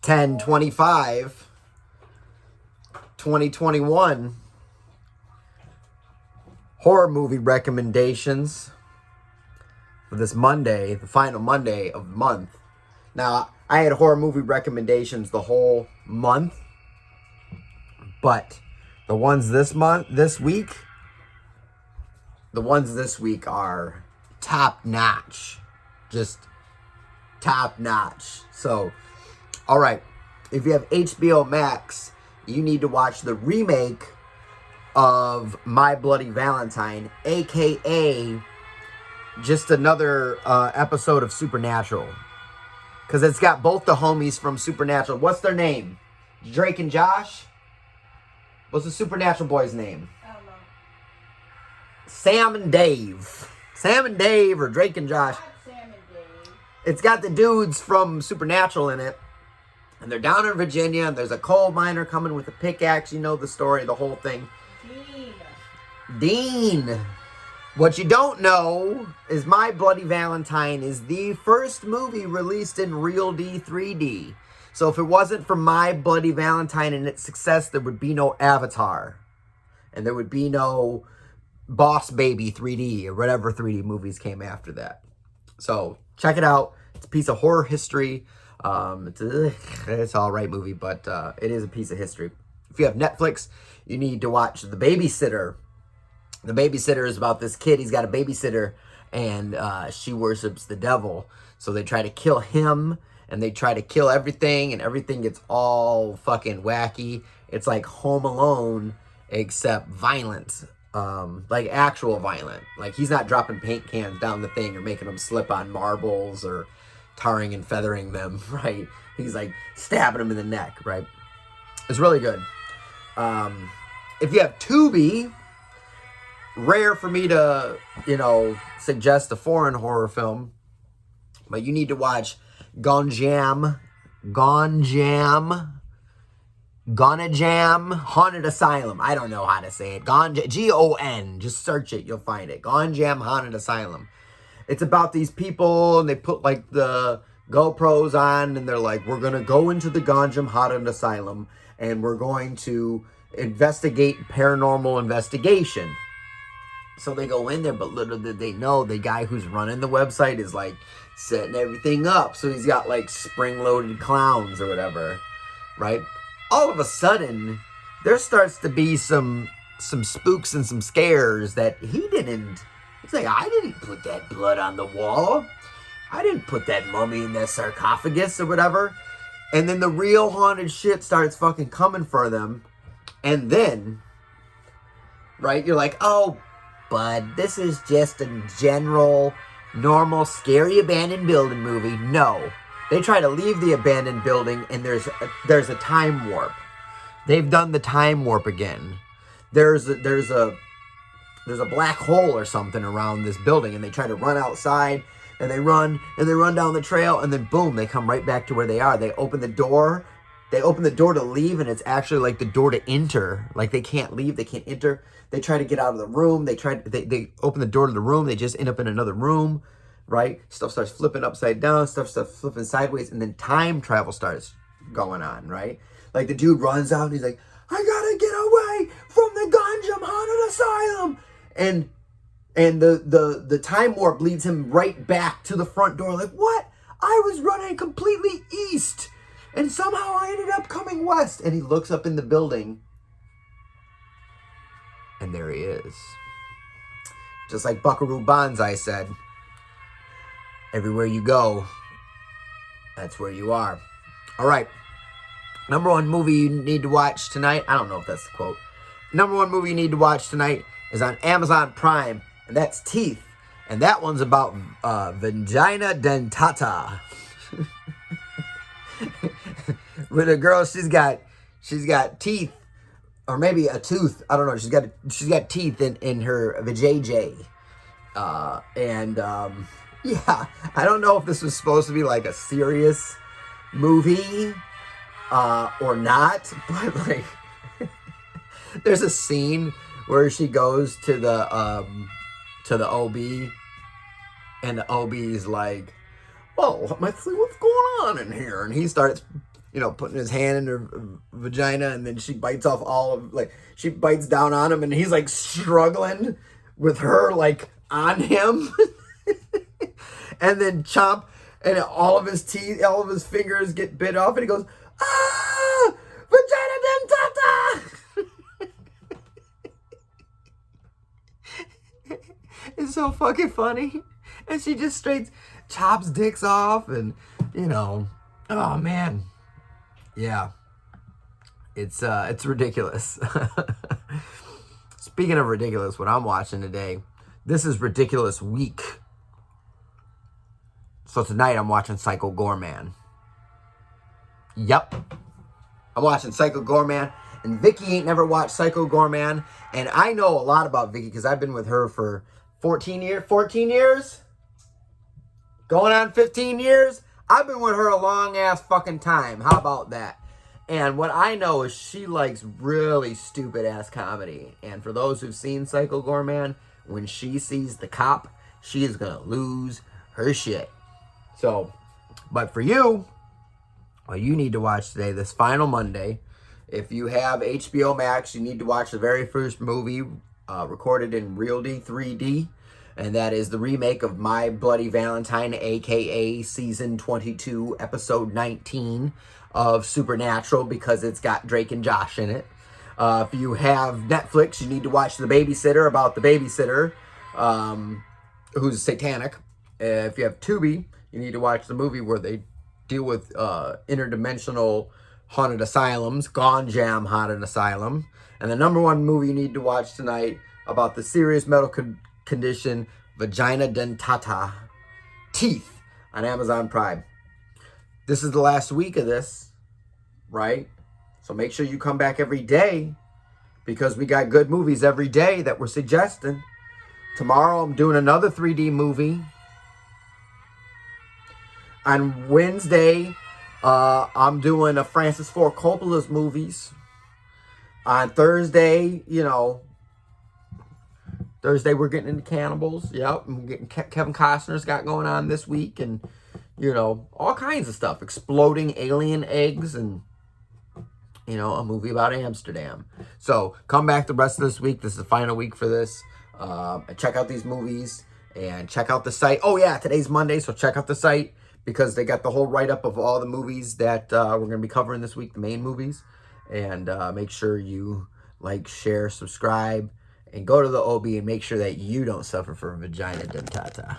10/25/2021 horror movie recommendations for this Monday, the final Monday of the month. Now, I had horror movie recommendations the whole month, but the ones this week are top notch. Just top notch. So, all right, if you have HBO Max, you need to watch the remake of My Bloody Valentine, aka just another episode of Supernatural, because it's got both the homies from Supernatural. What's their name? Drake and Josh? What's the Supernatural boy's name? I don't know. Sam and Dave. Sam and Dave, or Drake and Josh. Sam and Dave. It's got the dudes from Supernatural in it. And they're down in Virginia, and there's a coal miner coming with a pickaxe. You know the story, the whole thing. Dean. What you don't know is My Bloody Valentine is the first movie released in Real D 3D. So if it wasn't for My Bloody Valentine and its success, there would be no Avatar. And there would be no Boss Baby 3D or whatever 3D movies came after that. So check it out. It's a piece of horror history. It's all right movie, but it is a piece of history. If you have Netflix, you need to watch The Babysitter. The Babysitter is about this kid. He's got a babysitter, and she worships the devil. So they try to kill him, and they try to kill everything, and everything gets all fucking wacky. It's like Home Alone, except violent. Like actual violent. Like he's not dropping paint cans down the thing or making them slip on marbles or tarring and feathering them, right? He's like stabbing them in the neck, right? It's really good. If you have Tubi, rare for me to, suggest a foreign horror film, but you need to watch Gonjam Haunted Asylum. I don't know how to say it. Gon. Just search it. You'll find it. Gonjam Haunted Asylum. It's about these people, and they put like the GoPros on, and they're like, we're going to go into the Gonjam Haunted Asylum, and we're going to investigate paranormal investigation. So they go in there, but little did they know, the guy who's running the website is like setting everything up. So he's got like spring-loaded clowns or whatever, right? All of a sudden, there starts to be some spooks and some scares that he didn't. He's like, I didn't put that blood on the wall. I didn't put that mummy in that sarcophagus or whatever. And then the real haunted shit starts fucking coming for them. And then, right, you're like, oh, bud, this is just a general, normal, scary abandoned building movie. No. They try to leave the abandoned building, and there's a time warp. They've done the time warp again. There's a black hole or something around this building, and they try to run outside, and they run down the trail, and then boom, they come right back to where they are. They open the door to leave, and it's actually like the door to enter. Like they can't leave, they can't enter. They try to get out of the room. They open the door to the room. They just end up in another room, right? Stuff starts flipping upside down. Stuff flipping sideways, and then time travel starts going on, right? Like the dude runs out, and he's like, I gotta get away from the Gonjam Haunted Asylum. And the time warp leads him right back to the front door. Like, what? I was running completely east, and somehow I ended up coming west. And he looks up in the building, and there he is. Just like Buckaroo Banzai said, everywhere you go, that's where you are. All right. Number one movie you need to watch tonight. I don't know if that's the quote. Number one movie you need to watch tonight is on Amazon Prime, and that's Teeth. And that one's about vagina dentata. With a girl, she's got teeth, or maybe a tooth. I don't know. She's got teeth in her vajayjay. Yeah, I don't know if this was supposed to be like a serious movie or not, but like there's a scene where she goes to the OB, and the OB's like, "Oh, what's going on in here?" And he starts you know, putting his hand in her vagina, and then she bites off all of, like, she bites down on him, and he's like struggling with her like on him. And then chomp, and all of his teeth, all of his fingers get bit off, and he goes, ah, vagina dentata. It's so fucking funny. And she just straight chops dicks off, and, you know, oh man. Yeah. It's ridiculous. Speaking of ridiculous, what I'm watching today, this is Ridiculous Week. So tonight I'm watching Psycho Goreman. Yep. I'm watching Psycho Goreman. And Vicky ain't never watched Psycho Goreman. And I know a lot about Vicky because I've been with her for 14 years? Going on 15 years? I've been with her a long ass fucking time. How about that? And what I know is she likes really stupid ass comedy. And for those who've seen Psycho Goreman, when she sees the cop, she is gonna lose her shit. So, but for you, what you need to watch today, this final Monday, if you have HBO Max, you need to watch the very first movie recorded in RealD 3D. And that is the remake of My Bloody Valentine, a.k.a. Season 22, Episode 19 of Supernatural, because it's got Drake and Josh in it. If you have Netflix, you need to watch The Babysitter, about the babysitter who's satanic. If you have Tubi, you need to watch the movie where they deal with interdimensional haunted asylums, Gone Jam Haunted Asylum. And the number one movie you need to watch tonight about the serious medical condition, vagina dentata, teeth, on Amazon Prime. This is the last week of this, right? So make sure you come back every day, because we got good movies every day that we're suggesting. Tomorrow I'm doing another 3D movie. On Wednesday, I'm doing a Francis Ford Coppola's movies. On Thursday, you know, Thursday we're getting into cannibals. Yep, I'm getting Kevin Costner's got going on this week, and, you know, all kinds of stuff. Exploding alien eggs, and, you know, a movie about Amsterdam. So come back the rest of this week. This is the final week for this. Check out these movies and check out the site. Oh yeah, today's Monday, so check out the site, because they got the whole write-up of all the movies that we're going to be covering this week, the main movies. And make sure you like, share, subscribe, and go to the OB and make sure that you don't suffer from vagina dentata.